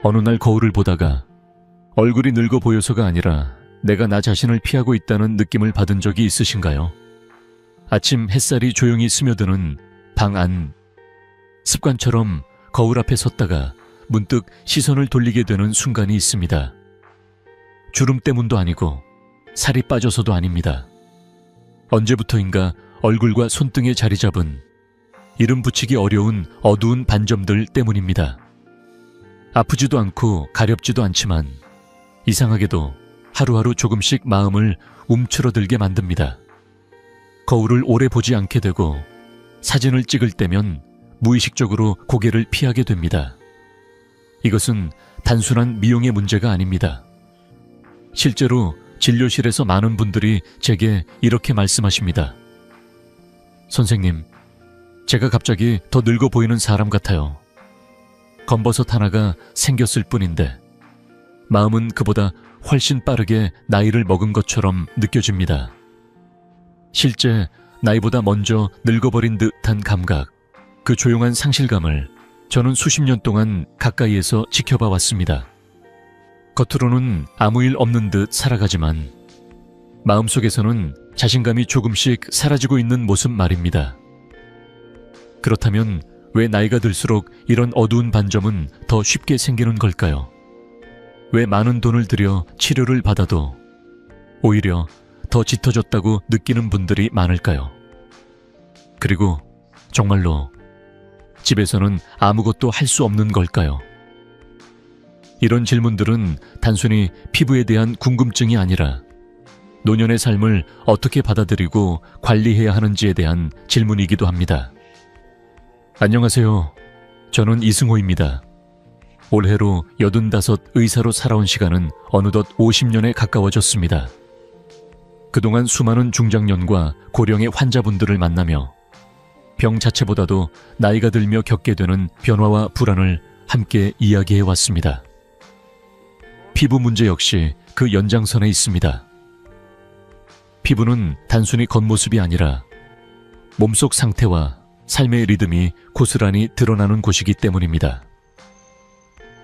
어느 날 거울을 보다가 얼굴이 늙어 보여서가 아니라 내가 나 자신을 피하고 있다는 느낌을 받은 적이 있으신가요? 아침 햇살이 조용히 스며드는 방 안, 습관처럼 거울 앞에 섰다가 문득 시선을 돌리게 되는 순간이 있습니다. 주름 때문도 아니고 살이 빠져서도 아닙니다. 언제부터인가 얼굴과 손등에 자리 잡은 이름 붙이기 어려운 어두운 반점들 때문입니다. 아프지도 않고 가렵지도 않지만 이상하게도 하루하루 조금씩 마음을 움츠러들게 만듭니다. 거울을 오래 보지 않게 되고 사진을 찍을 때면 무의식적으로 고개를 피하게 됩니다. 이것은 단순한 미용의 문제가 아닙니다. 실제로 진료실에서 많은 분들이 제게 이렇게 말씀하십니다. 선생님, 제가 갑자기 더 늙어 보이는 사람 같아요. 검버섯 하나가 생겼을 뿐인데 마음은 그보다 훨씬 빠르게 나이를 먹은 것처럼 느껴집니다. 실제 나이보다 먼저 늙어버린 듯한 감각, 그 조용한 상실감을 저는 수십 년 동안 가까이에서 지켜봐 왔습니다. 겉으로는 아무 일 없는 듯 살아가지만 마음속에서는 자신감이 조금씩 사라지고 있는 모습 말입니다. 그렇다면 왜 나이가 들수록 이런 어두운 반점은 더 쉽게 생기는 걸까요? 왜 많은 돈을 들여 치료를 받아도 오히려 더 짙어졌다고 느끼는 분들이 많을까요? 그리고 정말로 집에서는 아무것도 할 수 없는 걸까요? 이런 질문들은 단순히 피부에 대한 궁금증이 아니라 노년의 삶을 어떻게 받아들이고 관리해야 하는지에 대한 질문이기도 합니다. 안녕하세요. 저는 이승호입니다. 올해로 85 의사로 살아온 시간은 어느덧 50년에 가까워졌습니다. 그동안 수많은 중장년과 고령의 환자분들을 만나며 병 자체보다도 나이가 들며 겪게 되는 변화와 불안을 함께 이야기해 왔습니다. 피부 문제 역시 그 연장선에 있습니다. 피부는 단순히 겉모습이 아니라 몸속 상태와 삶의 리듬이 고스란히 드러나는 곳이기 때문입니다.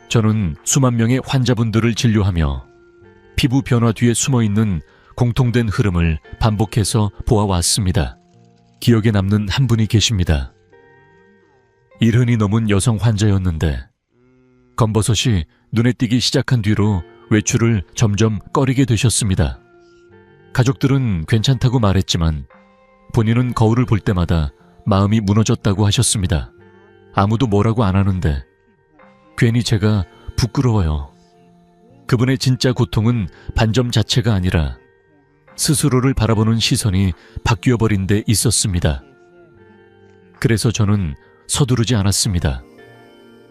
저는 수만 명의 환자분들을 진료하며 피부 변화 뒤에 숨어있는 공통된 흐름을 반복해서 보아왔습니다. 기억에 남는 한 분이 계십니다. 70이 넘은 여성 환자였는데 검버섯이 눈에 띄기 시작한 뒤로 외출을 점점 꺼리게 되셨습니다. 가족들은 괜찮다고 말했지만 본인은 거울을 볼 때마다 마음이 무너졌다고 하셨습니다. 아무도 뭐라고 안 하는데 괜히 제가 부끄러워요. 그분의 진짜 고통은 반점 자체가 아니라 스스로를 바라보는 시선이 바뀌어버린 데 있었습니다. 그래서 저는 서두르지 않았습니다.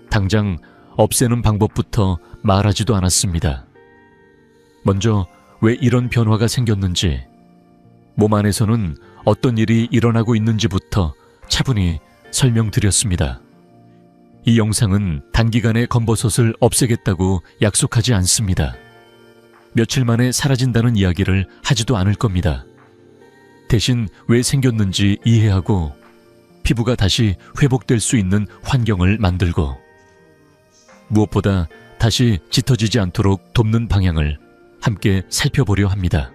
당장 없애는 방법부터 말하지도 않았습니다. 먼저 왜 이런 변화가 생겼는지, 몸 안에서는 어떤 일이 일어나고 있는지부터 차분히 설명드렸습니다. 이 영상은 단기간에 검버섯을 없애겠다고 약속하지 않습니다. 며칠 만에 사라진다는 이야기를 하지도 않을 겁니다. 대신 왜 생겼는지 이해하고 피부가 다시 회복될 수 있는 환경을 만들고 무엇보다 다시 짙어지지 않도록 돕는 방향을 함께 살펴보려 합니다.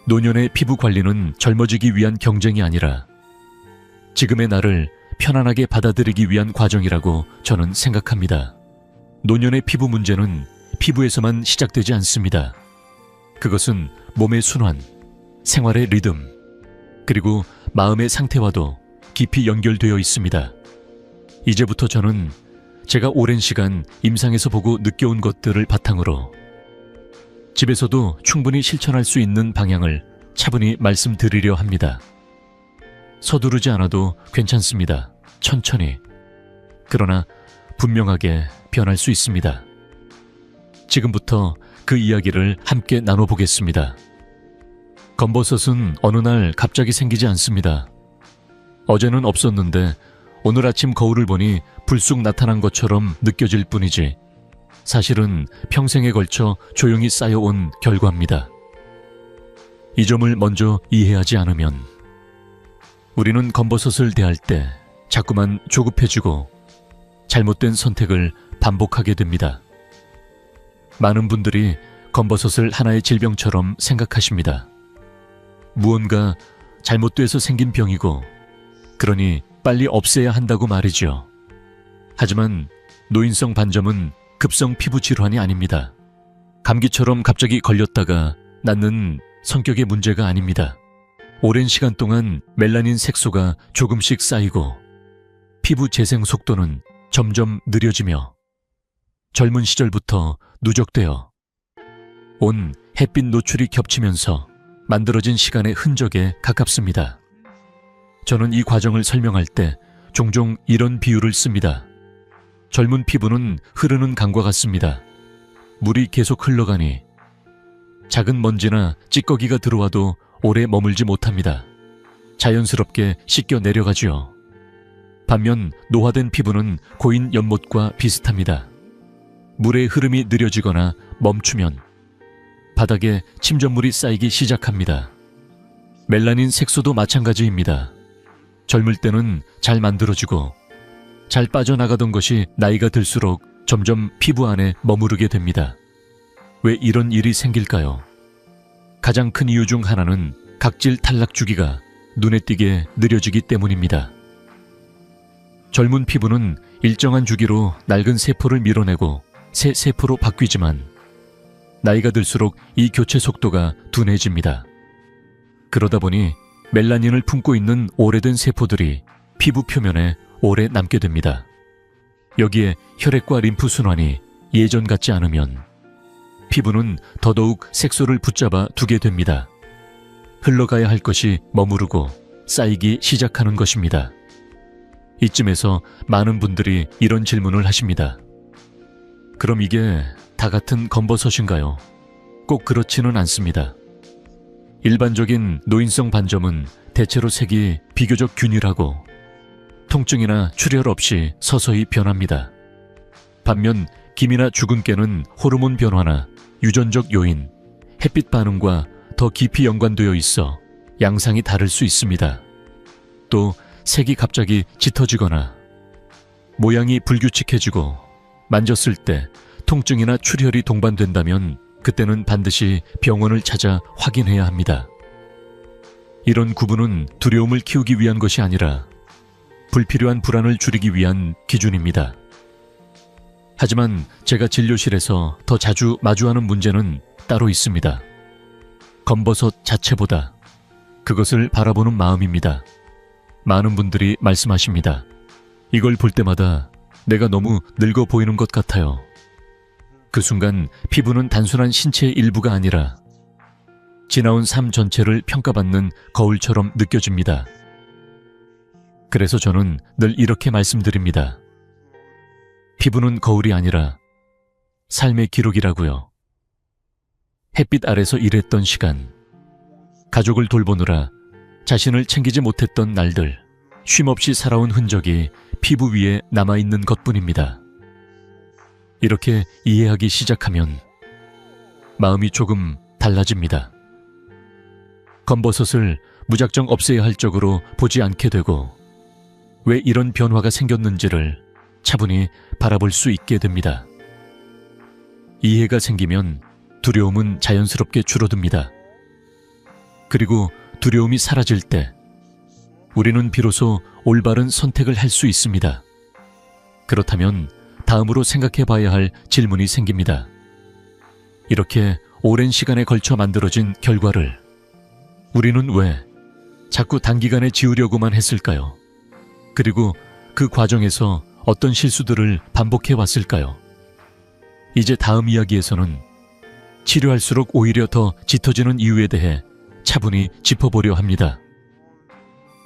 노년의 피부 관리는 젊어지기 위한 경쟁이 아니라 지금의 나를 편안하게 받아들이기 위한 과정이라고 저는 생각합니다. 노년의 피부 문제는 피부에서만 시작되지 않습니다. 그것은 몸의 순환, 생활의 리듬, 그리고 마음의 상태와도 깊이 연결되어 있습니다. 이제부터 저는 제가 오랜 시간 임상에서 보고 느껴온 것들을 바탕으로 집에서도 충분히 실천할 수 있는 방향을 차분히 말씀드리려 합니다. 서두르지 않아도 괜찮습니다. 천천히. 그러나 분명하게 변할 수 있습니다. 지금부터 그 이야기를 함께 나눠보겠습니다. 검버섯은 어느 날 갑자기 생기지 않습니다. 어제는 없었는데 오늘 아침 거울을 보니 불쑥 나타난 것처럼 느껴질 뿐이지 사실은 평생에 걸쳐 조용히 쌓여온 결과입니다. 이 점을 먼저 이해하지 않으면 우리는 검버섯을 대할 때 자꾸만 조급해지고 잘못된 선택을 반복하게 됩니다. 많은 분들이 검버섯을 하나의 질병처럼 생각하십니다. 무언가 잘못돼서 생긴 병이고 그러니 빨리 없애야 한다고 말이죠. 하지만 노인성 반점은 급성 피부 질환이 아닙니다. 감기처럼 갑자기 걸렸다가 낫는 성격의 문제가 아닙니다. 오랜 시간 동안 멜라닌 색소가 조금씩 쌓이고 피부 재생 속도는 점점 느려지며 젊은 시절부터 누적되어 온 햇빛 노출이 겹치면서 만들어진 시간의 흔적에 가깝습니다. 저는 이 과정을 설명할 때 종종 이런 비유를 씁니다. 젊은 피부는 흐르는 강과 같습니다. 물이 계속 흘러가니 작은 먼지나 찌꺼기가 들어와도 오래 머물지 못합니다. 자연스럽게 씻겨 내려가지요. 반면 노화된 피부는 고인 연못과 비슷합니다. 물의 흐름이 느려지거나 멈추면 바닥에 침전물이 쌓이기 시작합니다. 멜라닌 색소도 마찬가지입니다. 젊을 때는 잘 만들어지고 잘 빠져나가던 것이 나이가 들수록 점점 피부 안에 머무르게 됩니다. 왜 이런 일이 생길까요? 가장 큰 이유 중 하나는 각질 탈락 주기가 눈에 띄게 느려지기 때문입니다. 젊은 피부는 일정한 주기로 낡은 세포를 밀어내고 새 세포로 바뀌지만 나이가 들수록 이 교체 속도가 둔해집니다. 그러다 보니 멜라닌을 품고 있는 오래된 세포들이 피부 표면에 오래 남게 됩니다. 여기에 혈액과 림프 순환이 예전 같지 않으면 피부는 더더욱 색소를 붙잡아 두게 됩니다. 흘러가야 할 것이 머무르고 쌓이기 시작하는 것입니다. 이쯤에서 많은 분들이 이런 질문을 하십니다. 그럼 이게 다 같은 검버섯인가요? 꼭 그렇지는 않습니다. 일반적인 노인성 반점은 대체로 색이 비교적 균일하고 통증이나 출혈 없이 서서히 변합니다. 반면 기미나 주근깨는 호르몬 변화나 유전적 요인, 햇빛 반응과 더 깊이 연관되어 있어 양상이 다를 수 있습니다. 또 색이 갑자기 짙어지거나 모양이 불규칙해지고 만졌을 때 통증이나 출혈이 동반된다면 그때는 반드시 병원을 찾아 확인해야 합니다. 이런 구분은 두려움을 키우기 위한 것이 아니라 불필요한 불안을 줄이기 위한 기준입니다. 하지만 제가 진료실에서 더 자주 마주하는 문제는 따로 있습니다. 검버섯 자체보다 그것을 바라보는 마음입니다. 많은 분들이 말씀하십니다. 이걸 볼 때마다 내가 너무 늙어 보이는 것 같아요. 그 순간 피부는 단순한 신체의 일부가 아니라 지나온 삶 전체를 평가받는 거울처럼 느껴집니다. 그래서 저는 늘 이렇게 말씀드립니다. 피부는 거울이 아니라 삶의 기록이라고요. 햇빛 아래서 일했던 시간, 가족을 돌보느라 자신을 챙기지 못했던 날들, 쉼없이 살아온 흔적이 피부 위에 남아있는 것뿐입니다. 이렇게 이해하기 시작하면 마음이 조금 달라집니다. 검버섯을 무작정 없애야 할 적으로 보지 않게 되고 왜 이런 변화가 생겼는지를 차분히 바라볼 수 있게 됩니다. 이해가 생기면 두려움은 자연스럽게 줄어듭니다. 그리고 두려움이 사라질 때 우리는 비로소 올바른 선택을 할 수 있습니다. 그렇다면 다음으로 생각해 봐야 할 질문이 생깁니다. 이렇게 오랜 시간에 걸쳐 만들어진 결과를 우리는 왜 자꾸 단기간에 지우려고만 했을까요? 그리고 그 과정에서 어떤 실수들을 반복해 왔을까요? 이제 다음 이야기에서는 치료할수록 오히려 더 짙어지는 이유에 대해 차분히 짚어보려 합니다.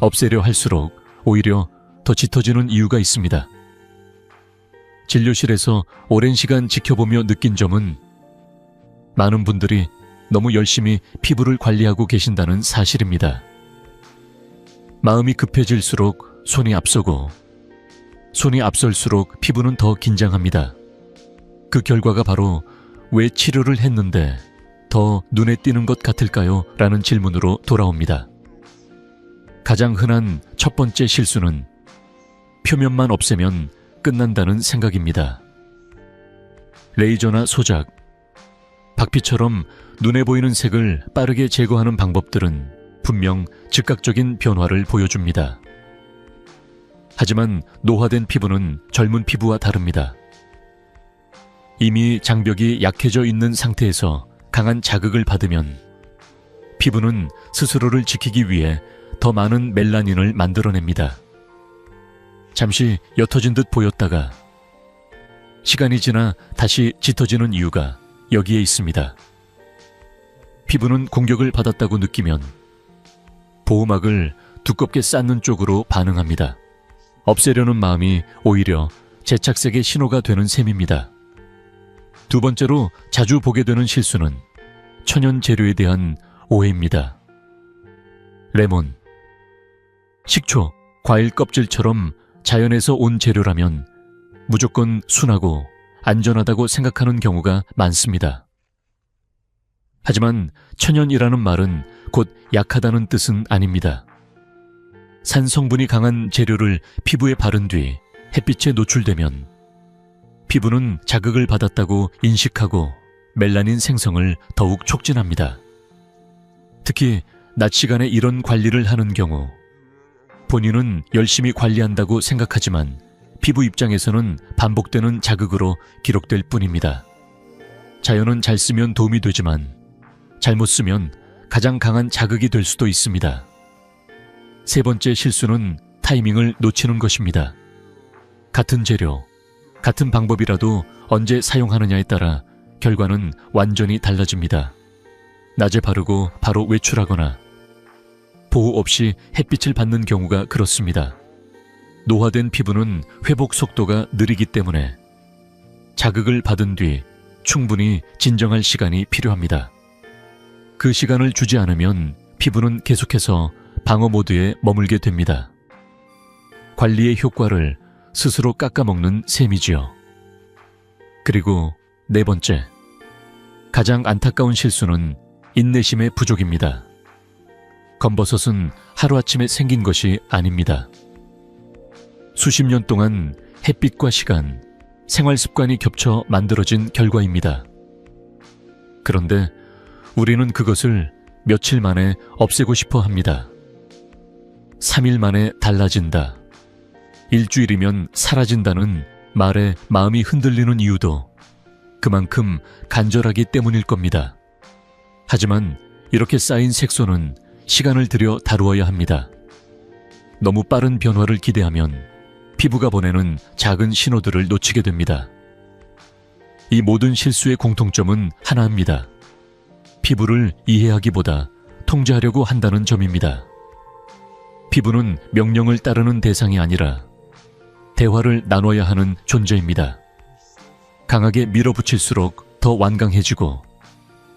없애려 할수록 오히려 더 짙어지는 이유가 있습니다. 진료실에서 오랜 시간 지켜보며 느낀 점은 많은 분들이 너무 열심히 피부를 관리하고 계신다는 사실입니다. 마음이 급해질수록 손이 앞서고 손이 앞설수록 피부는 더 긴장합니다. 그 결과가 바로 왜 치료를 했는데 더 눈에 띄는 것 같을까요? 라는 질문으로 돌아옵니다. 가장 흔한 첫 번째 실수는 표면만 없애면 끝난다는 생각입니다. 레이저나 소작, 박피처럼 눈에 보이는 색을 빠르게 제거하는 방법들은 분명 즉각적인 변화를 보여줍니다. 하지만 노화된 피부는 젊은 피부와 다릅니다. 이미 장벽이 약해져 있는 상태에서 강한 자극을 받으면 피부는 스스로를 지키기 위해 더 많은 멜라닌을 만들어냅니다. 잠시 옅어진 듯 보였다가 시간이 지나 다시 짙어지는 이유가 여기에 있습니다. 피부는 공격을 받았다고 느끼면 보호막을 두껍게 쌓는 쪽으로 반응합니다. 없애려는 마음이 오히려 재착색의 신호가 되는 셈입니다. 두 번째로 자주 보게 되는 실수는 천연 재료에 대한 오해입니다. 레몬, 식초, 과일 껍질처럼 자연에서 온 재료라면 무조건 순하고 안전하다고 생각하는 경우가 많습니다. 하지만 천연이라는 말은 곧 약하다는 뜻은 아닙니다. 산 성분이 강한 재료를 피부에 바른 뒤 햇빛에 노출되면 피부는 자극을 받았다고 인식하고 멜라닌 생성을 더욱 촉진합니다. 특히 낮 시간에 이런 관리를 하는 경우 본인은 열심히 관리한다고 생각하지만 피부 입장에서는 반복되는 자극으로 기록될 뿐입니다. 자연은 잘 쓰면 도움이 되지만 잘못 쓰면 가장 강한 자극이 될 수도 있습니다. 세 번째 실수는 타이밍을 놓치는 것입니다. 같은 재료, 같은 방법이라도 언제 사용하느냐에 따라 결과는 완전히 달라집니다. 낮에 바르고 바로 외출하거나 보호 없이 햇빛을 받는 경우가 그렇습니다. 노화된 피부는 회복 속도가 느리기 때문에 자극을 받은 뒤 충분히 진정할 시간이 필요합니다. 그 시간을 주지 않으면 피부는 계속해서 방어 모드에 머물게 됩니다. 관리의 효과를 스스로 깎아먹는 셈이지요. 그리고 네 번째, 가장 안타까운 실수는 인내심의 부족입니다. 검버섯은 하루아침에 생긴 것이 아닙니다. 수십 년 동안 햇빛과 시간, 생활 습관이 겹쳐 만들어진 결과입니다. 그런데 우리는 그것을 며칠 만에 없애고 싶어 합니다. 3일 만에 달라진다, 일주일이면 사라진다는 말에 마음이 흔들리는 이유도 그만큼 간절하기 때문일 겁니다. 하지만 이렇게 쌓인 색소는 시간을 들여 다루어야 합니다. 너무 빠른 변화를 기대하면 피부가 보내는 작은 신호들을 놓치게 됩니다. 이 모든 실수의 공통점은 하나입니다. 피부를 이해하기보다 통제하려고 한다는 점입니다. 피부는 명령을 따르는 대상이 아니라 대화를 나눠야 하는 존재입니다. 강하게 밀어붙일수록 더 완강해지고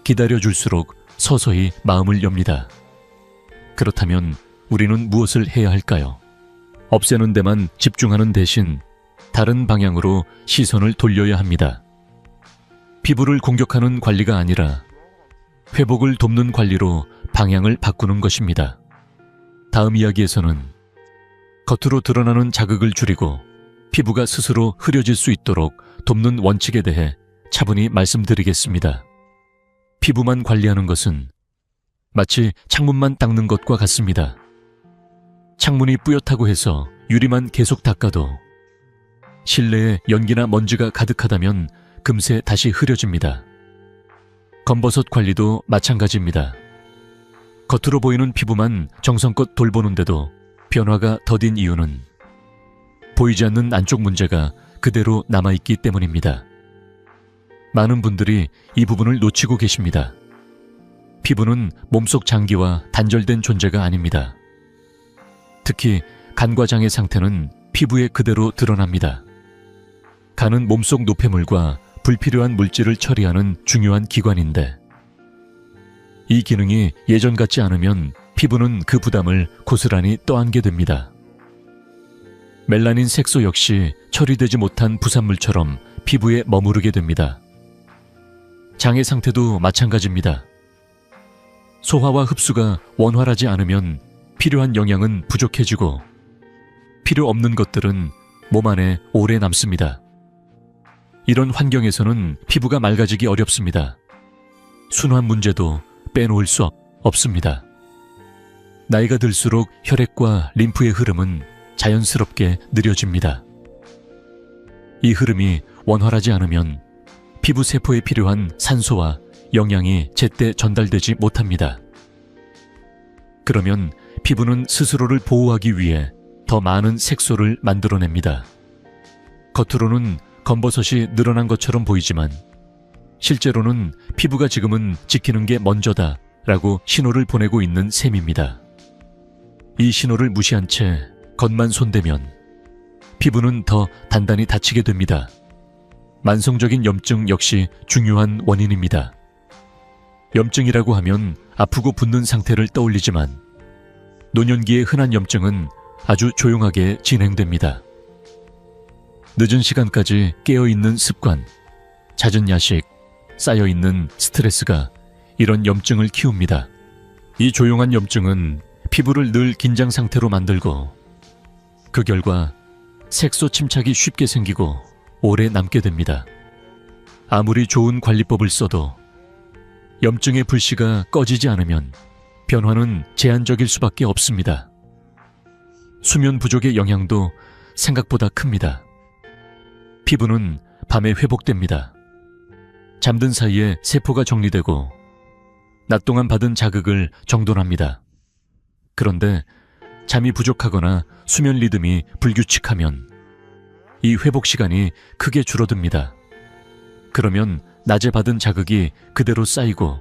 기다려줄수록 서서히 마음을 엽니다. 그렇다면 우리는 무엇을 해야 할까요? 없애는 데만 집중하는 대신 다른 방향으로 시선을 돌려야 합니다. 피부를 공격하는 관리가 아니라 회복을 돕는 관리로 방향을 바꾸는 것입니다. 다음 이야기에서는 겉으로 드러나는 자극을 줄이고 피부가 스스로 흐려질 수 있도록 돕는 원칙에 대해 차분히 말씀드리겠습니다. 피부만 관리하는 것은 마치 창문만 닦는 것과 같습니다. 창문이 뿌옇다고 해서 유리만 계속 닦아도 실내에 연기나 먼지가 가득하다면 금세 다시 흐려집니다. 검버섯 관리도 마찬가지입니다. 겉으로 보이는 피부만 정성껏 돌보는데도 변화가 더딘 이유는 보이지 않는 안쪽 문제가 그대로 남아있기 때문입니다. 많은 분들이 이 부분을 놓치고 계십니다. 피부는 몸속 장기와 단절된 존재가 아닙니다. 특히 간과 장의 상태는 피부에 그대로 드러납니다. 간은 몸속 노폐물과 불필요한 물질을 처리하는 중요한 기관인데 이 기능이 예전 같지 않으면 피부는 그 부담을 고스란히 떠안게 됩니다. 멜라닌 색소 역시 처리되지 못한 부산물처럼 피부에 머무르게 됩니다. 장의 상태도 마찬가지입니다. 소화와 흡수가 원활하지 않으면 필요한 영양은 부족해지고 필요 없는 것들은 몸 안에 오래 남습니다. 이런 환경에서는 피부가 맑아지기 어렵습니다. 순환 문제도 빼놓을 수 없습니다. 나이가 들수록 혈액과 림프의 흐름은 자연스럽게 느려집니다. 이 흐름이 원활하지 않으면 피부 세포에 필요한 산소와 영양이 제때 전달되지 못합니다. 그러면 피부는 스스로를 보호하기 위해 더 많은 색소를 만들어냅니다. 겉으로는 검버섯이 늘어난 것처럼 보이지만 실제로는 피부가 지금은 지키는 게 먼저다 라고 신호를 보내고 있는 셈입니다. 이 신호를 무시한 채 겉만 손대면 피부는 더 단단히 다치게 됩니다. 만성적인 염증 역시 중요한 원인입니다. 염증이라고 하면 아프고 붓는 상태를 떠올리지만 노년기의 흔한 염증은 아주 조용하게 진행됩니다. 늦은 시간까지 깨어있는 습관, 잦은 야식, 쌓여있는 스트레스가 이런 염증을 키웁니다. 이 조용한 염증은 피부를 늘 긴장 상태로 만들고 그 결과 색소 침착이 쉽게 생기고 오래 남게 됩니다. 아무리 좋은 관리법을 써도 염증의 불씨가 꺼지지 않으면 변화는 제한적일 수밖에 없습니다. 수면 부족의 영향도 생각보다 큽니다. 피부는 밤에 회복됩니다. 잠든 사이에 세포가 정리되고 낮 동안 받은 자극을 정돈합니다. 그런데 잠이 부족하거나 수면 리듬이 불규칙하면 이 회복 시간이 크게 줄어듭니다. 그러면 낮에 받은 자극이 그대로 쌓이고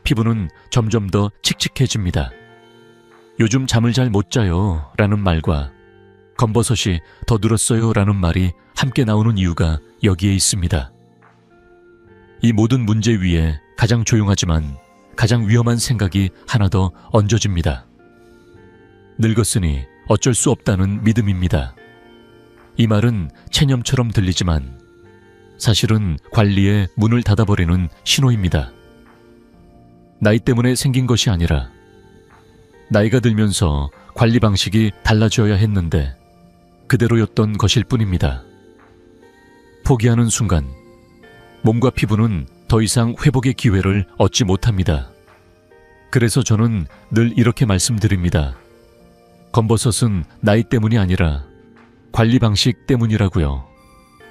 피부는 점점 더 칙칙해집니다. 요즘 잠을 잘 못 자요 라는 말과 검버섯이 더 늘었어요 라는 말이 함께 나오는 이유가 여기에 있습니다. 이 모든 문제 위에 가장 조용하지만 가장 위험한 생각이 하나 더 얹어집니다. 늙었으니 어쩔 수 없다는 믿음입니다. 이 말은 체념처럼 들리지만 사실은 관리에 문을 닫아버리는 신호입니다. 나이 때문에 생긴 것이 아니라 나이가 들면서 관리 방식이 달라져야 했는데 그대로였던 것일 뿐입니다. 포기하는 순간 몸과 피부는 더 이상 회복의 기회를 얻지 못합니다. 그래서 저는 늘 이렇게 말씀드립니다. 검버섯은 나이 때문이 아니라 관리 방식 때문이라고요.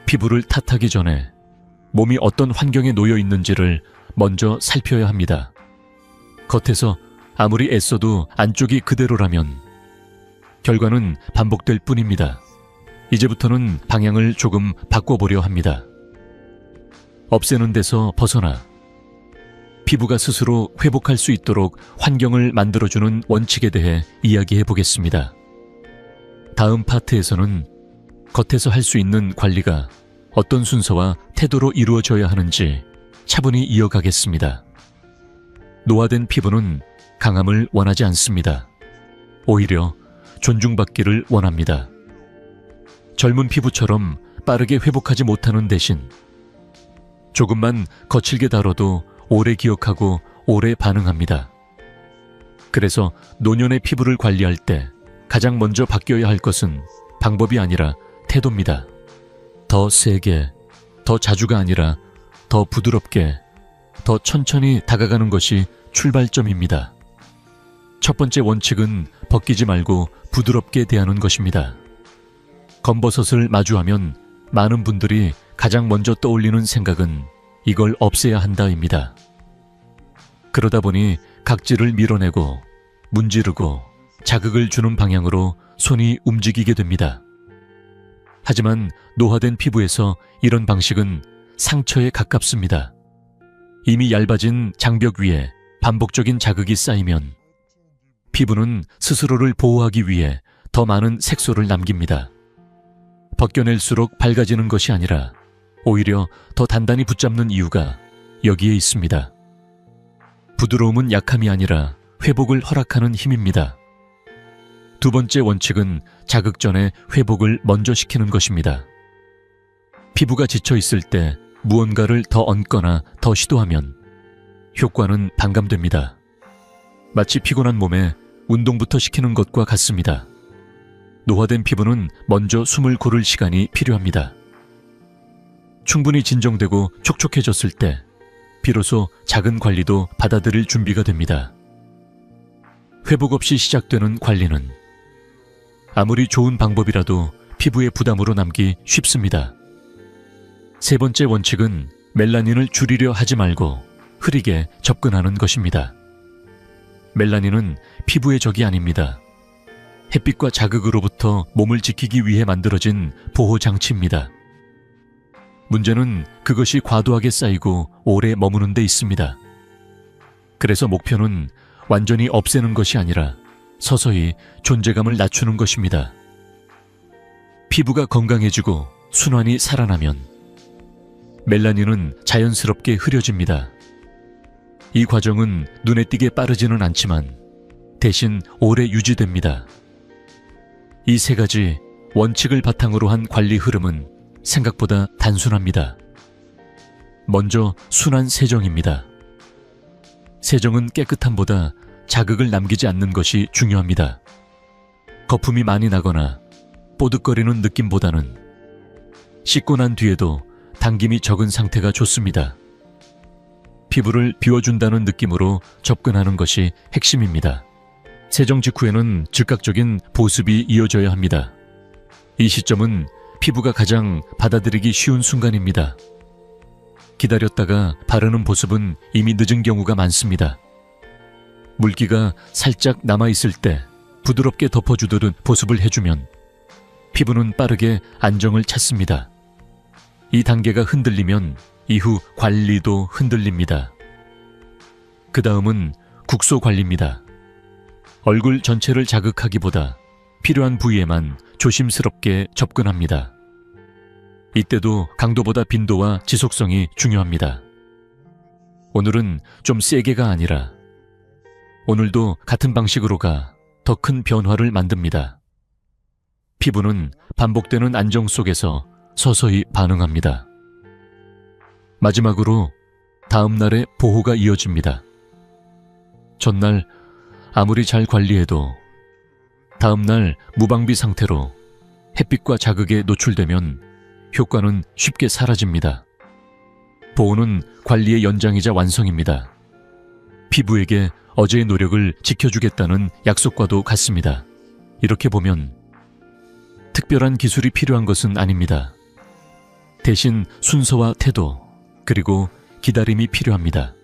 피부를 탓하기 전에 몸이 어떤 환경에 놓여 있는지를 먼저 살펴야 합니다. 겉에서 아무리 애써도 안쪽이 그대로라면 결과는 반복될 뿐입니다. 이제부터는 방향을 조금 바꿔보려 합니다. 없애는 데서 벗어나 피부가 스스로 회복할 수 있도록 환경을 만들어주는 원칙에 대해 이야기해 보겠습니다. 다음 파트에서는 겉에서 할 수 있는 관리가 어떤 순서와 태도로 이루어져야 하는지 차분히 이어가겠습니다. 노화된 피부는 강함을 원하지 않습니다. 오히려 존중받기를 원합니다. 젊은 피부처럼 빠르게 회복하지 못하는 대신 조금만 거칠게 다뤄도 오래 기억하고 오래 반응합니다. 그래서 노년의 피부를 관리할 때 가장 먼저 바뀌어야 할 것은 방법이 아니라 태도입니다. 더 세게, 더 자주가 아니라 더 부드럽게, 더 천천히 다가가는 것이 출발점입니다. 첫 번째 원칙은 벗기지 말고 부드럽게 대하는 것입니다. 검버섯을 마주하면 많은 분들이 가장 먼저 떠올리는 생각은 이걸 없애야 한다입니다. 그러다 보니 각질을 밀어내고 문지르고 자극을 주는 방향으로 손이 움직이게 됩니다. 하지만 노화된 피부에서 이런 방식은 상처에 가깝습니다. 이미 얇아진 장벽 위에 반복적인 자극이 쌓이면 피부는 스스로를 보호하기 위해 더 많은 색소를 남깁니다. 벗겨낼수록 밝아지는 것이 아니라 오히려 더 단단히 붙잡는 이유가 여기에 있습니다. 부드러움은 약함이 아니라 회복을 허락하는 힘입니다. 두 번째 원칙은 자극 전에 회복을 먼저 시키는 것입니다. 피부가 지쳐 있을 때 무언가를 더 얹거나 더 시도하면 효과는 반감됩니다. 마치 피곤한 몸에 운동부터 시키는 것과 같습니다. 노화된 피부는 먼저 숨을 고를 시간이 필요합니다. 충분히 진정되고 촉촉해졌을 때 비로소 작은 관리도 받아들일 준비가 됩니다. 회복 없이 시작되는 관리는 아무리 좋은 방법이라도 피부의 부담으로 남기 쉽습니다. 세 번째 원칙은 멜라닌을 줄이려 하지 말고 흐리게 접근하는 것입니다. 멜라닌은 피부의 적이 아닙니다. 햇빛과 자극으로부터 몸을 지키기 위해 만들어진 보호장치입니다. 문제는 그것이 과도하게 쌓이고 오래 머무는 데 있습니다. 그래서 목표는 완전히 없애는 것이 아니라 서서히 존재감을 낮추는 것입니다. 피부가 건강해지고 순환이 살아나면 멜라닌은 자연스럽게 흐려집니다. 이 과정은 눈에 띄게 빠르지는 않지만 대신 오래 유지됩니다. 이 세 가지 원칙을 바탕으로 한 관리 흐름은 생각보다 단순합니다. 먼저 순환 세정입니다. 세정은 깨끗함보다 자극을 남기지 않는 것이 중요합니다. 거품이 많이 나거나 뽀득거리는 느낌보다는 씻고 난 뒤에도 당김이 적은 상태가 좋습니다. 피부를 비워준다는 느낌으로 접근하는 것이 핵심입니다. 세정 직후에는 즉각적인 보습이 이어져야 합니다. 이 시점은 피부가 가장 받아들이기 쉬운 순간입니다. 기다렸다가 바르는 보습은 이미 늦은 경우가 많습니다. 물기가 살짝 남아있을 때 부드럽게 덮어주듯 보습을 해주면 피부는 빠르게 안정을 찾습니다. 이 단계가 흔들리면 이후 관리도 흔들립니다. 그 다음은 국소 관리입니다. 얼굴 전체를 자극하기보다 필요한 부위에만 조심스럽게 접근합니다. 이때도 강도보다 빈도와 지속성이 중요합니다. 오늘은 좀 세게가 아니라 오늘도 같은 방식으로 가 더 큰 변화를 만듭니다. 피부는 반복되는 안정 속에서 서서히 반응합니다. 마지막으로 다음 날의 보호가 이어집니다. 전날 아무리 잘 관리해도 다음 날 무방비 상태로 햇빛과 자극에 노출되면 효과는 쉽게 사라집니다. 보호는 관리의 연장이자 완성입니다. 피부에게 어제의 노력을 지켜주겠다는 약속과도 같습니다. 이렇게 보면 특별한 기술이 필요한 것은 아닙니다. 대신 순서와 태도, 그리고 기다림이 필요합니다.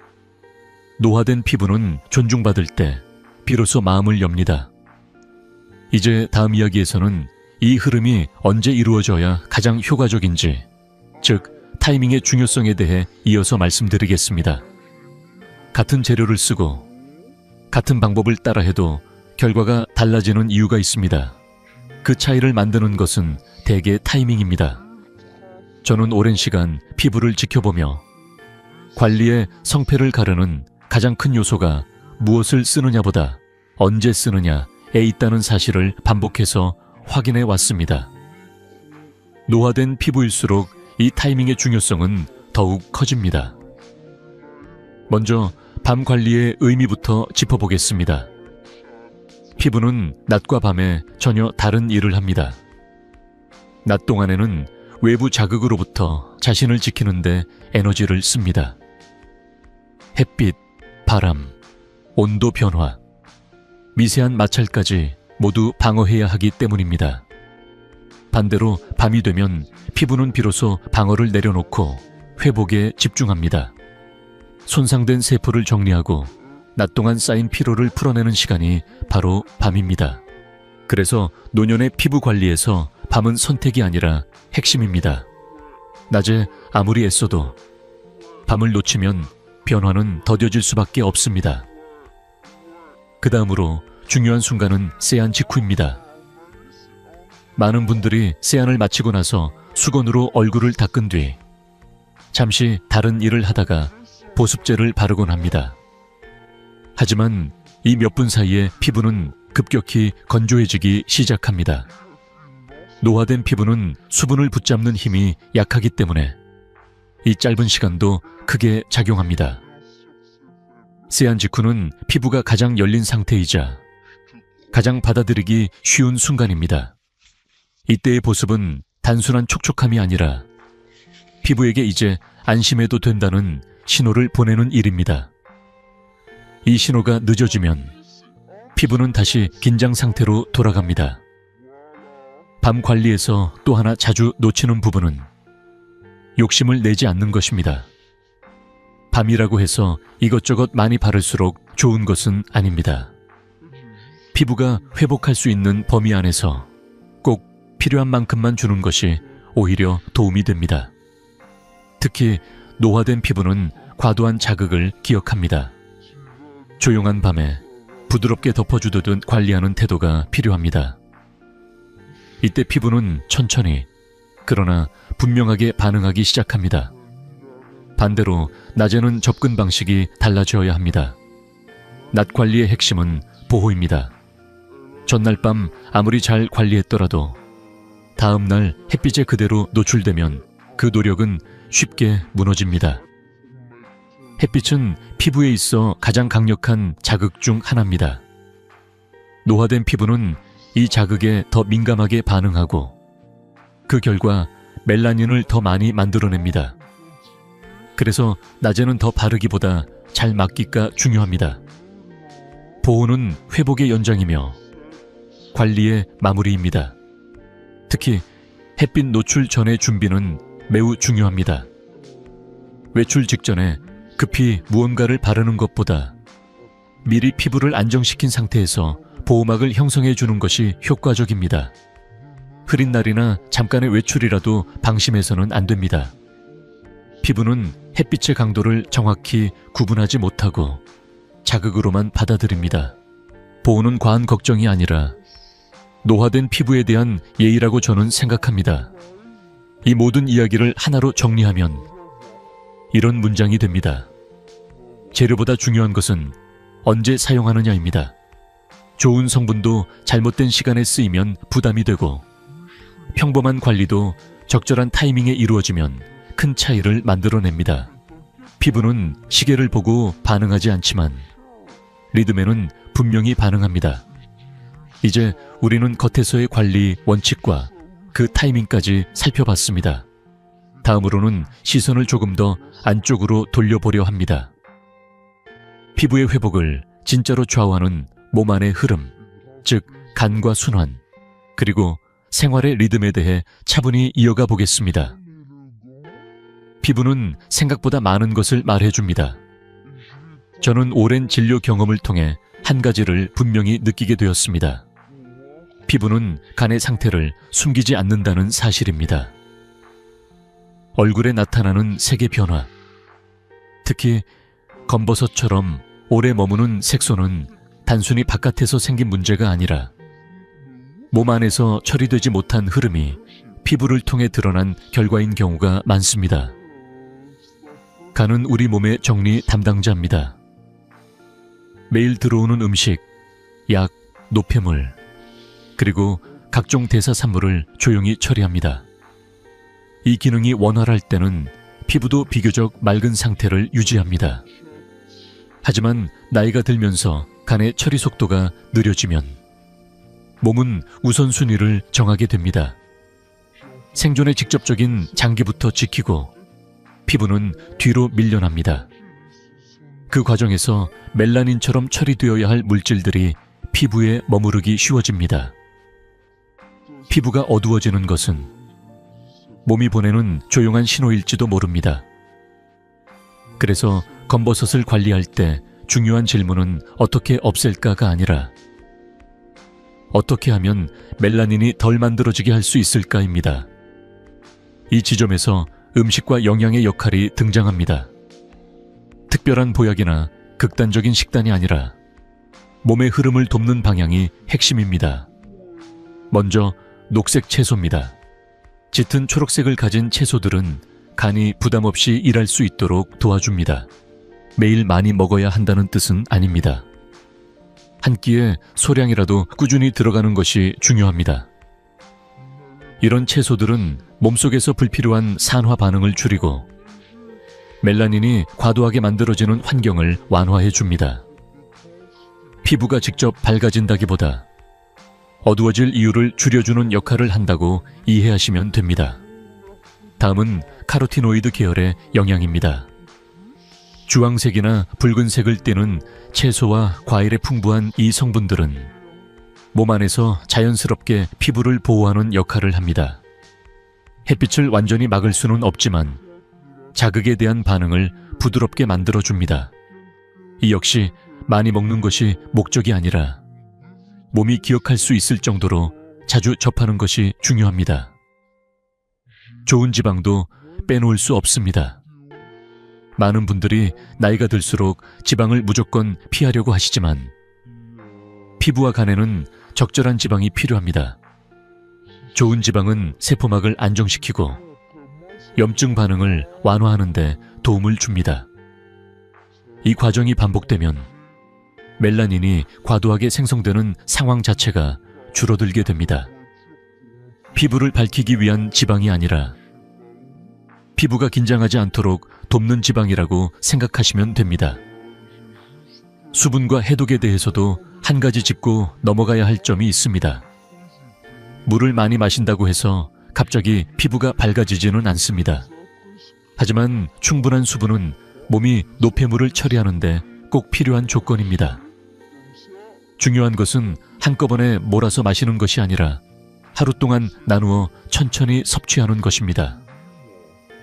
노화된 피부는 존중받을 때 비로소 마음을 엽니다. 이제 다음 이야기에서는 이 흐름이 언제 이루어져야 가장 효과적인지, 즉 타이밍의 중요성에 대해 이어서 말씀드리겠습니다. 같은 재료를 쓰고 같은 방법을 따라해도 결과가 달라지는 이유가 있습니다. 그 차이를 만드는 것은 대개 타이밍입니다. 저는 오랜 시간 피부를 지켜보며 관리의 성패를 가르는 가장 큰 요소가 무엇을 쓰느냐보다 언제 쓰느냐에 있다는 사실을 반복해서 확인해 왔습니다. 노화된 피부일수록 이 타이밍의 중요성은 더욱 커집니다. 먼저 밤 관리의 의미부터 짚어보겠습니다. 피부는 낮과 밤에 전혀 다른 일을 합니다. 낮 동안에는 외부 자극으로부터 자신을 지키는데 에너지를 씁니다. 햇빛, 바람, 온도 변화, 미세한 마찰까지 모두 방어해야 하기 때문입니다. 반대로 밤이 되면 피부는 비로소 방어를 내려놓고 회복에 집중합니다. 손상된 세포를 정리하고 낮 동안 쌓인 피로를 풀어내는 시간이 바로 밤입니다. 그래서 노년의 피부 관리에서 밤은 선택이 아니라 핵심입니다. 낮에 아무리 애써도 밤을 놓치면 변화는 더뎌질 수밖에 없습니다. 그 다음으로 중요한 순간은 세안 직후입니다. 많은 분들이 세안을 마치고 나서 수건으로 얼굴을 닦은 뒤 잠시 다른 일을 하다가 보습제를 바르곤 합니다. 하지만 이 몇 분 사이에 피부는 급격히 건조해지기 시작합니다. 노화된 피부는 수분을 붙잡는 힘이 약하기 때문에 이 짧은 시간도 크게 작용합니다. 세안 직후는 피부가 가장 열린 상태이자 가장 받아들이기 쉬운 순간입니다. 이때의 보습은 단순한 촉촉함이 아니라 피부에게 이제 안심해도 된다는 신호를 보내는 일입니다. 이 신호가 늦어지면 피부는 다시 긴장 상태로 돌아갑니다. 밤 관리에서 또 하나 자주 놓치는 부분은 욕심을 내지 않는 것입니다. 밤이라고 해서 이것저것 많이 바를수록 좋은 것은 아닙니다. 피부가 회복할 수 있는 범위 안에서 꼭 필요한 만큼만 주는 것이 오히려 도움이 됩니다. 특히 노화된 피부는 과도한 자극을 기억합니다. 조용한 밤에 부드럽게 덮어주듯 관리하는 태도가 필요합니다. 이때 피부는 천천히 그러나 분명하게 반응하기 시작합니다. 반대로 낮에는 접근 방식이 달라져야 합니다. 낮 관리의 핵심은 보호입니다. 전날 밤 아무리 잘 관리했더라도 다음 날 햇빛에 그대로 노출되면 그 노력은 쉽게 무너집니다. 햇빛은 피부에 있어 가장 강력한 자극 중 하나입니다. 노화된 피부는 이 자극에 더 민감하게 반응하고 그 결과 멜라닌을 더 많이 만들어냅니다. 그래서 낮에는 더 바르기보다 잘 막기가 중요합니다. 보호는 회복의 연장이며 관리의 마무리입니다. 특히 햇빛 노출 전의 준비는 매우 중요합니다. 외출 직전에 급히 무언가를 바르는 것보다 미리 피부를 안정시킨 상태에서 보호막을 형성해 주는 것이 효과적입니다. 흐린 날이나 잠깐의 외출이라도 방심해서는 안 됩니다. 피부는 햇빛의 강도를 정확히 구분하지 못하고 자극으로만 받아들입니다. 보호는 과한 걱정이 아니라 노화된 피부에 대한 예의라고 저는 생각합니다. 이 모든 이야기를 하나로 정리하면 이런 문장이 됩니다. 재료보다 중요한 것은 언제 사용하느냐입니다. 좋은 성분도 잘못된 시간에 쓰이면 부담이 되고 평범한 관리도 적절한 타이밍에 이루어지면 큰 차이를 만들어냅니다. 피부는 시계를 보고 반응하지 않지만 리듬에는 분명히 반응합니다. 이제 우리는 겉에서의 관리 원칙과 그 타이밍까지 살펴봤습니다. 다음으로는 시선을 조금 더 안쪽으로 돌려보려 합니다. 피부의 회복을 진짜로 좌우하는 몸 안의 흐름, 즉 간과 순환, 그리고 생활의 리듬에 대해 차분히 이어가 보겠습니다. 피부는 생각보다 많은 것을 말해줍니다. 저는 오랜 진료 경험을 통해 한 가지를 분명히 느끼게 되었습니다. 피부는 간의 상태를 숨기지 않는다는 사실입니다. 얼굴에 나타나는 색의 변화, 특히 검버섯처럼 오래 머무는 색소는 단순히 바깥에서 생긴 문제가 아니라 몸 안에서 처리되지 못한 흐름이 피부를 통해 드러난 결과인 경우가 많습니다. 간은 우리 몸의 정리 담당자입니다. 매일 들어오는 음식, 약, 노폐물, 그리고 각종 대사산물을 조용히 처리합니다. 이 기능이 원활할 때는 피부도 비교적 맑은 상태를 유지합니다. 하지만 나이가 들면서 간의 처리 속도가 느려지면 몸은 우선순위를 정하게 됩니다. 생존에 직접적인 장기부터 지키고 피부는 뒤로 밀려납니다. 그 과정에서 멜라닌처럼 처리되어야 할 물질들이 피부에 머무르기 쉬워집니다. 피부가 어두워지는 것은 몸이 보내는 조용한 신호일지도 모릅니다. 그래서 검버섯을 관리할 때 중요한 질문은 어떻게 없앨까가 아니라 어떻게 하면 멜라닌이 덜 만들어지게 할 수 있을까입니다. 이 지점에서 음식과 영양의 역할이 등장합니다. 특별한 보약이나 극단적인 식단이 아니라 몸의 흐름을 돕는 방향이 핵심입니다. 먼저 녹색 채소입니다. 짙은 초록색을 가진 채소들은 간이 부담 없이 일할 수 있도록 도와줍니다. 매일 많이 먹어야 한다는 뜻은 아닙니다. 한 끼에 소량이라도 꾸준히 들어가는 것이 중요합니다. 이런 채소들은 몸속에서 불필요한 산화 반응을 줄이고 멜라닌이 과도하게 만들어지는 환경을 완화해 줍니다. 피부가 직접 밝아진다기보다 어두워질 이유를 줄여주는 역할을 한다고 이해하시면 됩니다. 다음은 카로티노이드 계열의 영양입니다. 주황색이나 붉은색을 띠는 채소와 과일에 풍부한 이 성분들은 몸 안에서 자연스럽게 피부를 보호하는 역할을 합니다. 햇빛을 완전히 막을 수는 없지만 자극에 대한 반응을 부드럽게 만들어줍니다. 이 역시 많이 먹는 것이 목적이 아니라 몸이 기억할 수 있을 정도로 자주 접하는 것이 중요합니다. 좋은 지방도 빼놓을 수 없습니다. 많은 분들이 나이가 들수록 지방을 무조건 피하려고 하시지만 피부와 간에는 적절한 지방이 필요합니다. 좋은 지방은 세포막을 안정시키고 염증 반응을 완화하는 데 도움을 줍니다. 이 과정이 반복되면 멜라닌이 과도하게 생성되는 상황 자체가 줄어들게 됩니다. 피부를 밝히기 위한 지방이 아니라 피부가 긴장하지 않도록 돕는 지방이라고 생각하시면 됩니다. 수분과 해독에 대해서도 한 가지 짚고 넘어가야 할 점이 있습니다. 물을 많이 마신다고 해서 갑자기 피부가 밝아지지는 않습니다. 하지만 충분한 수분은 몸이 노폐물을 처리하는데 꼭 필요한 조건입니다. 중요한 것은 한꺼번에 몰아서 마시는 것이 아니라 하루 동안 나누어 천천히 섭취하는 것입니다.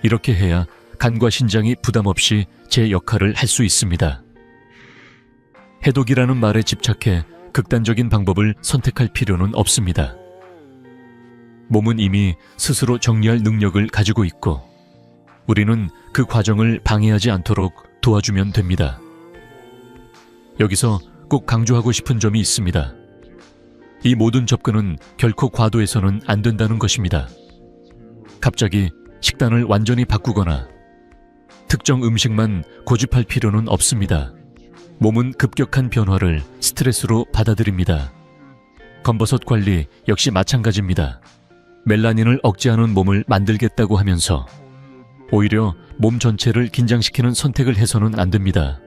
이렇게 해야 간과 신장이 부담 없이 제 역할을 할 수 있습니다. 해독이라는 말에 집착해 극단적인 방법을 선택할 필요는 없습니다. 몸은 이미 스스로 정리할 능력을 가지고 있고 우리는 그 과정을 방해하지 않도록 도와주면 됩니다. 여기서 꼭 강조하고 싶은 점이 있습니다. 이 모든 접근은 결코 과도해서는 안 된다는 것입니다. 갑자기 식단을 완전히 바꾸거나 특정 음식만 고집할 필요는 없습니다. 몸은 급격한 변화를 스트레스로 받아들입니다. 검버섯 관리 역시 마찬가지입니다. 멜라닌을 억제하는 몸을 만들겠다고 하면서 오히려 몸 전체를 긴장시키는 선택을 해서는 안 됩니다.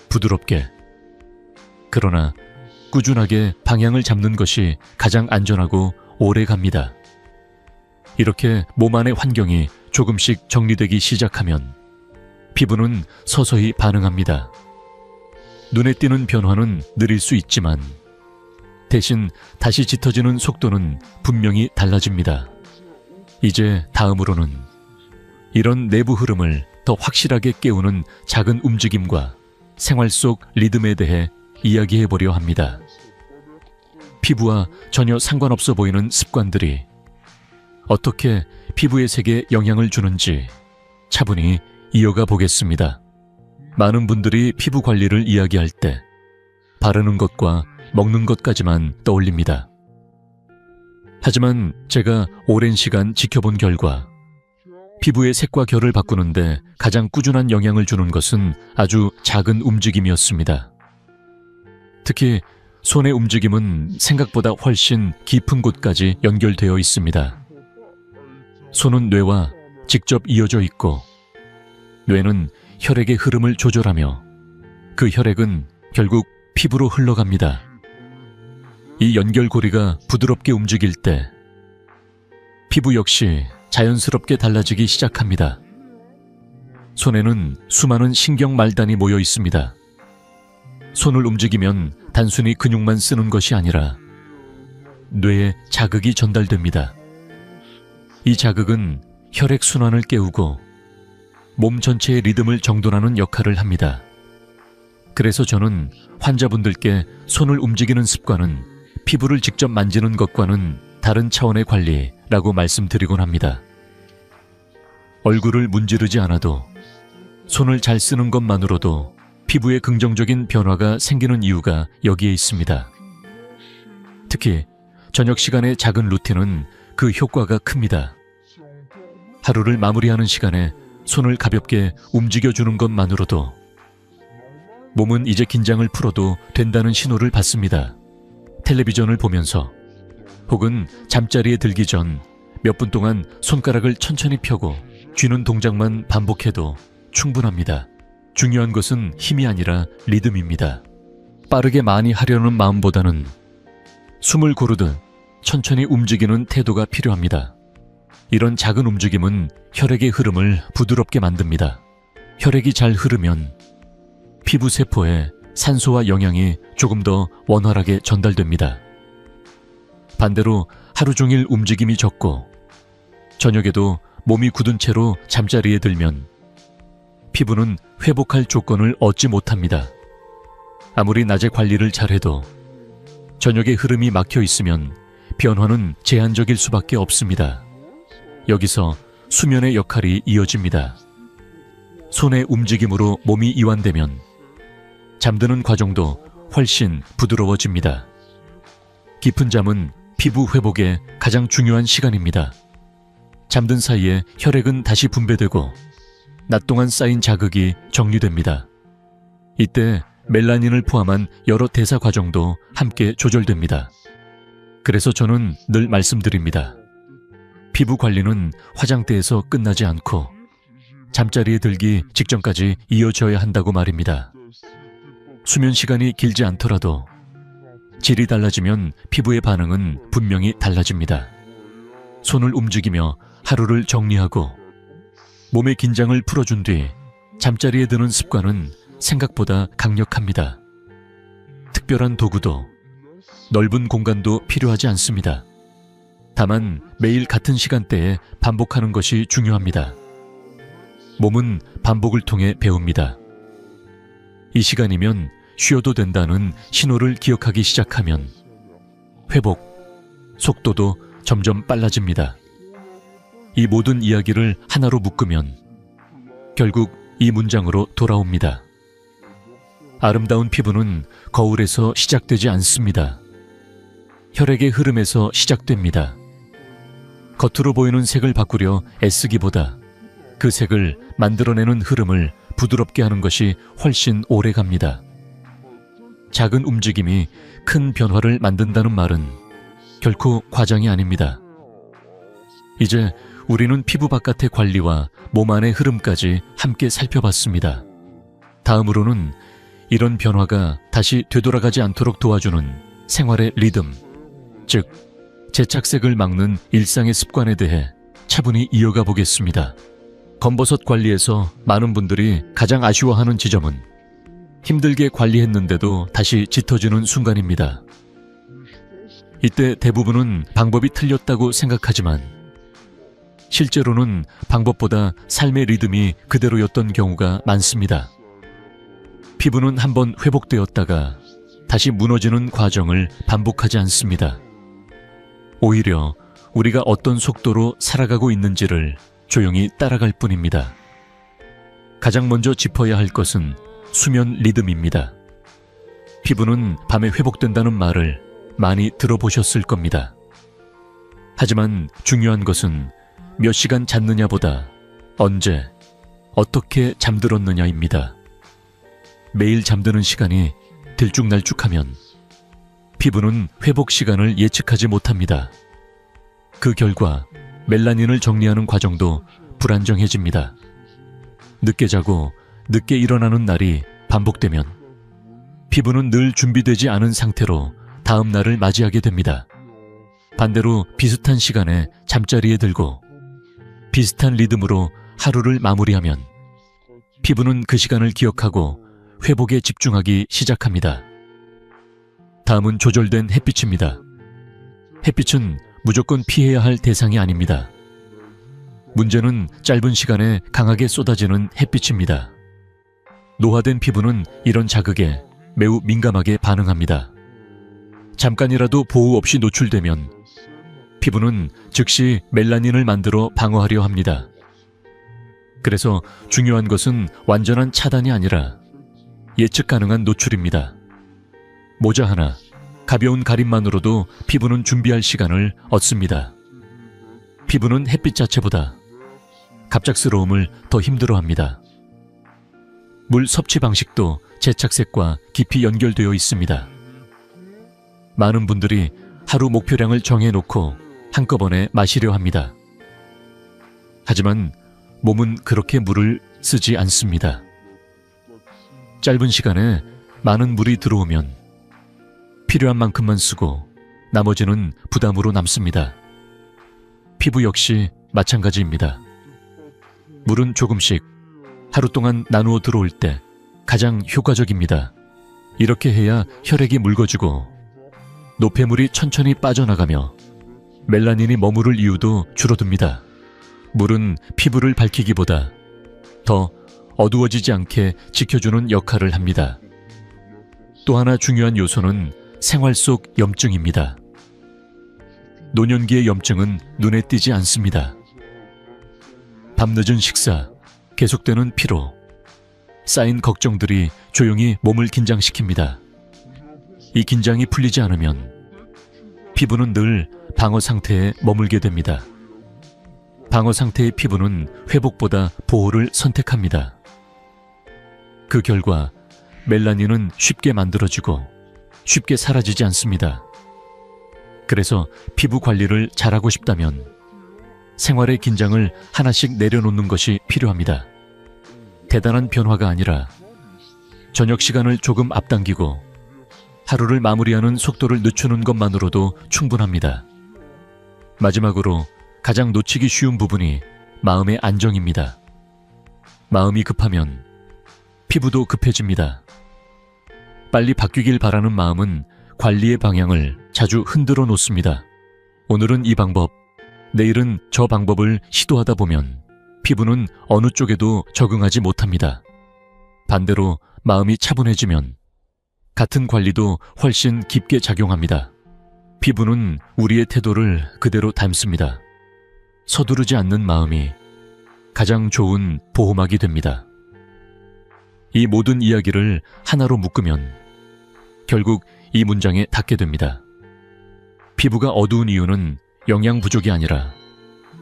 부드럽게. 그러나 꾸준하게 방향을 잡는 것이 가장 안전하고 오래 갑니다. 이렇게 몸 안의 환경이 조금씩 정리되기 시작하면 피부는 서서히 반응합니다. 눈에 띄는 변화는 느릴 수 있지만 대신 다시 짙어지는 속도는 분명히 달라집니다. 이제 다음으로는 이런 내부 흐름을 더 확실하게 깨우는 작은 움직임과 생활 속 리듬에 대해 이야기해보려 합니다. 피부와 전혀 상관없어 보이는 습관들이 어떻게 피부의 색에 영향을 주는지 차분히 이어가 보겠습니다. 많은 분들이 피부 관리를 이야기할 때 바르는 것과 먹는 것까지만 떠올립니다. 하지만 제가 오랜 시간 지켜본 결과 피부의 색과 결을 바꾸는데 가장 꾸준한 영향을 주는 것은 아주 작은 움직임이었습니다. 특히 손의 움직임은 생각보다 훨씬 깊은 곳까지 연결되어 있습니다. 손은 뇌와 직접 이어져 있고 뇌는 혈액의 흐름을 조절하며 그 혈액은 결국 피부로 흘러갑니다. 이 연결고리가 부드럽게 움직일 때 피부 역시 자연스럽게 달라지기 시작합니다. 손에는 수많은 신경 말단이 모여 있습니다. 손을 움직이면 단순히 근육만 쓰는 것이 아니라 뇌에 자극이 전달됩니다. 이 자극은 혈액 순환을 깨우고 몸 전체의 리듬을 정돈하는 역할을 합니다. 그래서 저는 환자분들께 손을 움직이는 습관은 피부를 직접 만지는 것과는 다른 차원의 관리라고 말씀드리곤 합니다. 얼굴을 문지르지 않아도 손을 잘 쓰는 것만으로도 피부에 긍정적인 변화가 생기는 이유가 여기에 있습니다. 특히 저녁 시간의 작은 루틴은 그 효과가 큽니다. 하루를 마무리하는 시간에 손을 가볍게 움직여주는 것만으로도 몸은 이제 긴장을 풀어도 된다는 신호를 받습니다. 텔레비전을 보면서 혹은 잠자리에 들기 전 몇 분 동안 손가락을 천천히 펴고 쥐는 동작만 반복해도 충분합니다. 중요한 것은 힘이 아니라 리듬입니다. 빠르게 많이 하려는 마음보다는 숨을 고르듯 천천히 움직이는 태도가 필요합니다. 이런 작은 움직임은 혈액의 흐름을 부드럽게 만듭니다. 혈액이 잘 흐르면 피부 세포에 산소와 영양이 조금 더 원활하게 전달됩니다. 반대로 하루 종일 움직임이 적고 저녁에도 몸이 굳은 채로 잠자리에 들면 피부는 회복할 조건을 얻지 못합니다. 아무리 낮에 관리를 잘해도 저녁에 흐름이 막혀 있으면 변화는 제한적일 수밖에 없습니다. 여기서 수면의 역할이 이어집니다. 손의 움직임으로 몸이 이완되면 잠드는 과정도 훨씬 부드러워집니다. 깊은 잠은 피부 회복에 가장 중요한 시간입니다. 잠든 사이에 혈액은 다시 분배되고 낮 동안 쌓인 자극이 정리됩니다. 이때 멜라닌을 포함한 여러 대사 과정도 함께 조절됩니다. 그래서 저는 늘 말씀드립니다. 피부 관리는 화장대에서 끝나지 않고 잠자리에 들기 직전까지 이어져야 한다고 말입니다. 수면 시간이 길지 않더라도 질이 달라지면 피부의 반응은 분명히 달라집니다. 손을 움직이며 하루를 정리하고 몸의 긴장을 풀어준 뒤 잠자리에 드는 습관은 생각보다 강력합니다. 특별한 도구도 넓은 공간도 필요하지 않습니다. 다만 매일 같은 시간대에 반복하는 것이 중요합니다. 몸은 반복을 통해 배웁니다. 이 시간이면 쉬어도 된다는 신호를 기억하기 시작하면 회복, 속도도 점점 빨라집니다. 이 모든 이야기를 하나로 묶으면 결국 이 문장으로 돌아옵니다. 아름다운 피부는 거울에서 시작되지 않습니다. 혈액의 흐름에서 시작됩니다. 겉으로 보이는 색을 바꾸려 애쓰기보다 그 색을 만들어내는 흐름을 부드럽게 하는 것이 훨씬 오래 갑니다. 작은 움직임이 큰 변화를 만든다는 말은 결코 과장이 아닙니다. 이제 우리는 피부 바깥의 관리와 몸 안의 흐름까지 함께 살펴봤습니다. 다음으로는 이런 변화가 다시 되돌아가지 않도록 도와주는 생활의 리듬, 즉 재착색을 막는 일상의 습관에 대해 차분히 이어가 보겠습니다. 검버섯 관리에서 많은 분들이 가장 아쉬워하는 지점은 힘들게 관리했는데도 다시 짙어지는 순간입니다. 이때 대부분은 방법이 틀렸다고 생각하지만 실제로는 방법보다 삶의 리듬이 그대로였던 경우가 많습니다. 피부는 한번 회복되었다가 다시 무너지는 과정을 반복하지 않습니다. 오히려 우리가 어떤 속도로 살아가고 있는지를 조용히 따라갈 뿐입니다. 가장 먼저 짚어야 할 것은 수면 리듬입니다. 피부는 밤에 회복된다는 말을 많이 들어보셨을 겁니다. 하지만 중요한 것은 몇 시간 잤느냐보다 언제, 어떻게 잠들었느냐입니다. 매일 잠드는 시간이 들쭉날쭉하면 피부는 회복 시간을 예측하지 못합니다. 그 결과 멜라닌을 정리하는 과정도 불안정해집니다. 늦게 자고 늦게 일어나는 날이 반복되면 피부는 늘 준비되지 않은 상태로 다음 날을 맞이하게 됩니다. 반대로 비슷한 시간에 잠자리에 들고 비슷한 리듬으로 하루를 마무리하면 피부는 그 시간을 기억하고 회복에 집중하기 시작합니다. 다음은 조절된 햇빛입니다. 햇빛은 무조건 피해야 할 대상이 아닙니다. 문제는 짧은 시간에 강하게 쏟아지는 햇빛입니다. 노화된 피부는 이런 자극에 매우 민감하게 반응합니다. 잠깐이라도 보호 없이 노출되면 피부는 즉시 멜라닌을 만들어 방어하려 합니다. 그래서 중요한 것은 완전한 차단이 아니라 예측 가능한 노출입니다. 모자 하나, 가벼운 가림만으로도 피부는 준비할 시간을 얻습니다. 피부는 햇빛 자체보다 갑작스러움을 더 힘들어합니다. 물 섭취 방식도 재착색과 깊이 연결되어 있습니다. 많은 분들이 하루 목표량을 정해놓고 한꺼번에 마시려 합니다. 하지만 몸은 그렇게 물을 쓰지 않습니다. 짧은 시간에 많은 물이 들어오면 필요한 만큼만 쓰고 나머지는 부담으로 남습니다. 피부 역시 마찬가지입니다. 물은 조금씩 하루 동안 나누어 들어올 때 가장 효과적입니다. 이렇게 해야 혈액이 묽어지고 노폐물이 천천히 빠져나가며 멜라닌이 머무를 이유도 줄어듭니다. 물은 피부를 밝히기보다 더 어두워지지 않게 지켜주는 역할을 합니다. 또 하나 중요한 요소는 생활 속 염증입니다. 노년기의 염증은 눈에 띄지 않습니다. 밤늦은 식사, 계속되는 피로, 쌓인 걱정들이 조용히 몸을 긴장시킵니다. 이 긴장이 풀리지 않으면 피부는 늘 방어 상태에 머물게 됩니다. 방어 상태의 피부는 회복보다 보호를 선택합니다. 그 결과 멜라닌은 쉽게 만들어지고 쉽게 사라지지 않습니다. 그래서 피부 관리를 잘하고 싶다면 생활의 긴장을 하나씩 내려놓는 것이 필요합니다. 대단한 변화가 아니라 저녁 시간을 조금 앞당기고 하루를 마무리하는 속도를 늦추는 것만으로도 충분합니다. 마지막으로 가장 놓치기 쉬운 부분이 마음의 안정입니다. 마음이 급하면 피부도 급해집니다. 빨리 바뀌길 바라는 마음은 관리의 방향을 자주 흔들어 놓습니다. 오늘은 이 방법, 내일은 저 방법을 시도하다 보면 피부는 어느 쪽에도 적응하지 못합니다. 반대로 마음이 차분해지면 같은 관리도 훨씬 깊게 작용합니다. 피부는 우리의 태도를 그대로 닮습니다. 서두르지 않는 마음이 가장 좋은 보호막이 됩니다. 이 모든 이야기를 하나로 묶으면 결국 이 문장에 닿게 됩니다. 피부가 어두운 이유는 영양 부족이 아니라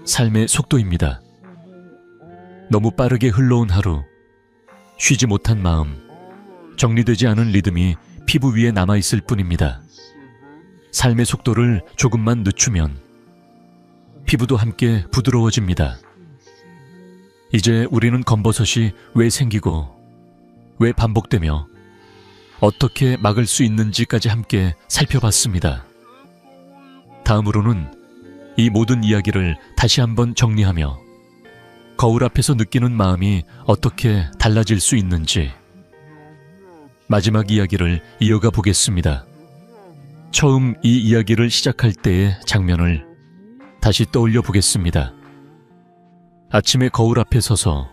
삶의 속도입니다. 너무 빠르게 흘러온 하루, 쉬지 못한 마음, 정리되지 않은 리듬이 피부 위에 남아있을 뿐입니다. 삶의 속도를 조금만 늦추면 피부도 함께 부드러워집니다. 이제 우리는 검버섯이 왜 생기고 왜 반복되며 어떻게 막을 수 있는지까지 함께 살펴봤습니다. 다음으로는 이 모든 이야기를 다시 한번 정리하며 거울 앞에서 느끼는 마음이 어떻게 달라질 수 있는지 마지막 이야기를 이어가 보겠습니다. 처음 이 이야기를 시작할 때의 장면을 다시 떠올려 보겠습니다. 아침에 거울 앞에 서서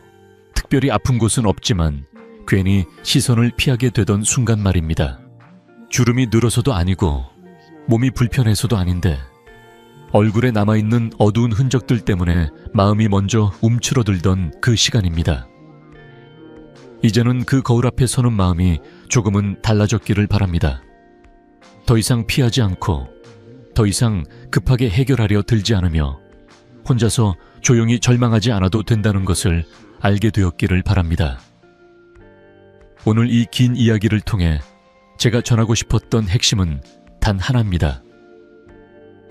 특별히 아픈 곳은 없지만 괜히 시선을 피하게 되던 순간 말입니다. 주름이 늘어서도 아니고 몸이 불편해서도 아닌데 얼굴에 남아있는 어두운 흔적들 때문에 마음이 먼저 움츠러들던 그 시간입니다. 이제는 그 거울 앞에 서는 마음이 조금은 달라졌기를 바랍니다. 더 이상 피하지 않고 더 이상 급하게 해결하려 들지 않으며 혼자서 조용히 절망하지 않아도 된다는 것을 알게 되었기를 바랍니다. 오늘 이 긴 이야기를 통해 제가 전하고 싶었던 핵심은 단 하나입니다.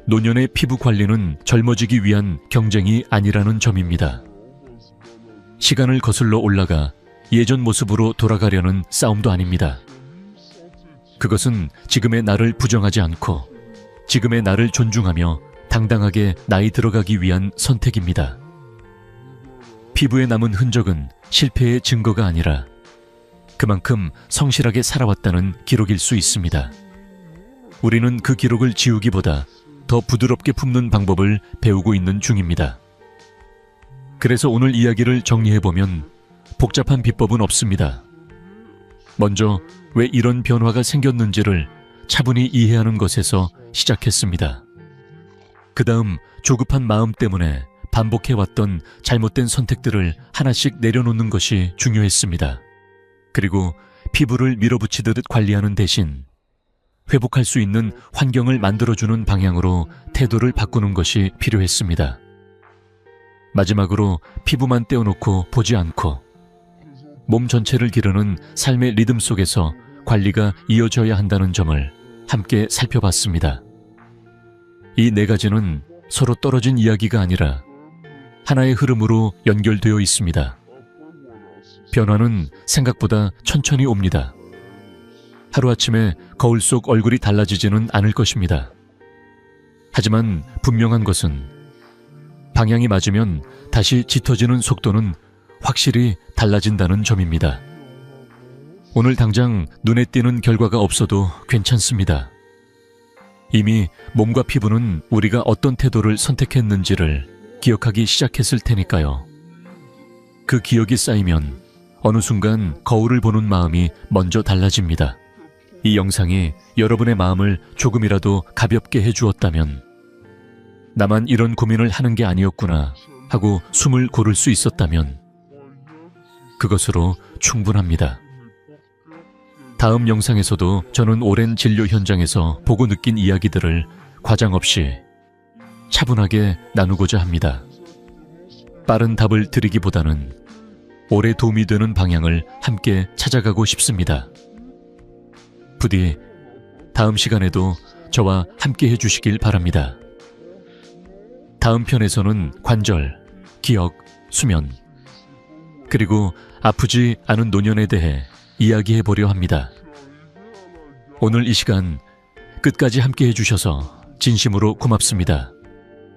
노년의 피부 관리는 젊어지기 위한 경쟁이 아니라는 점입니다. 시간을 거슬러 올라가 예전 모습으로 돌아가려는 싸움도 아닙니다. 그것은 지금의 나를 부정하지 않고 지금의 나를 존중하며 당당하게 나이 들어가기 위한 선택입니다. 피부에 남은 흔적은 실패의 증거가 아니라 그만큼 성실하게 살아왔다는 기록일 수 있습니다. 우리는 그 기록을 지우기보다 더 부드럽게 품는 방법을 배우고 있는 중입니다. 그래서 오늘 이야기를 정리해보면 복잡한 비법은 없습니다. 먼저 왜 이런 변화가 생겼는지를 차분히 이해하는 것에서 시작했습니다. 그 다음 조급한 마음 때문에 반복해왔던 잘못된 선택들을 하나씩 내려놓는 것이 중요했습니다. 그리고 피부를 밀어붙이듯 관리하는 대신 회복할 수 있는 환경을 만들어주는 방향으로 태도를 바꾸는 것이 필요했습니다. 마지막으로 피부만 떼어놓고 보지 않고 몸 전체를 기르는 삶의 리듬 속에서 관리가 이어져야 한다는 점을 함께 살펴봤습니다. 이 네 가지는 서로 떨어진 이야기가 아니라 하나의 흐름으로 연결되어 있습니다. 변화는 생각보다 천천히 옵니다. 하루아침에 거울 속 얼굴이 달라지지는 않을 것입니다. 하지만 분명한 것은 방향이 맞으면 다시 짙어지는 속도는 확실히 달라진다는 점입니다. 오늘 당장 눈에 띄는 결과가 없어도 괜찮습니다. 이미 몸과 피부는 우리가 어떤 태도를 선택했는지를 기억하기 시작했을 테니까요. 그 기억이 쌓이면 어느 순간 거울을 보는 마음이 먼저 달라집니다. 이 영상이 여러분의 마음을 조금이라도 가볍게 해주었다면, 나만 이런 고민을 하는 게 아니었구나 하고 숨을 고를 수 있었다면 그것으로 충분합니다. 다음 영상에서도 저는 오랜 진료 현장에서 보고 느낀 이야기들을 과장 없이 차분하게 나누고자 합니다. 빠른 답을 드리기보다는 오래 도움이 되는 방향을 함께 찾아가고 싶습니다. 부디 다음 시간에도 저와 함께 해주시길 바랍니다. 다음 편에서는 관절, 기억, 수면, 그리고 아프지 않은 노년에 대해 이야기해보려 합니다. 오늘 이 시간 끝까지 함께 해주셔서 진심으로 고맙습니다.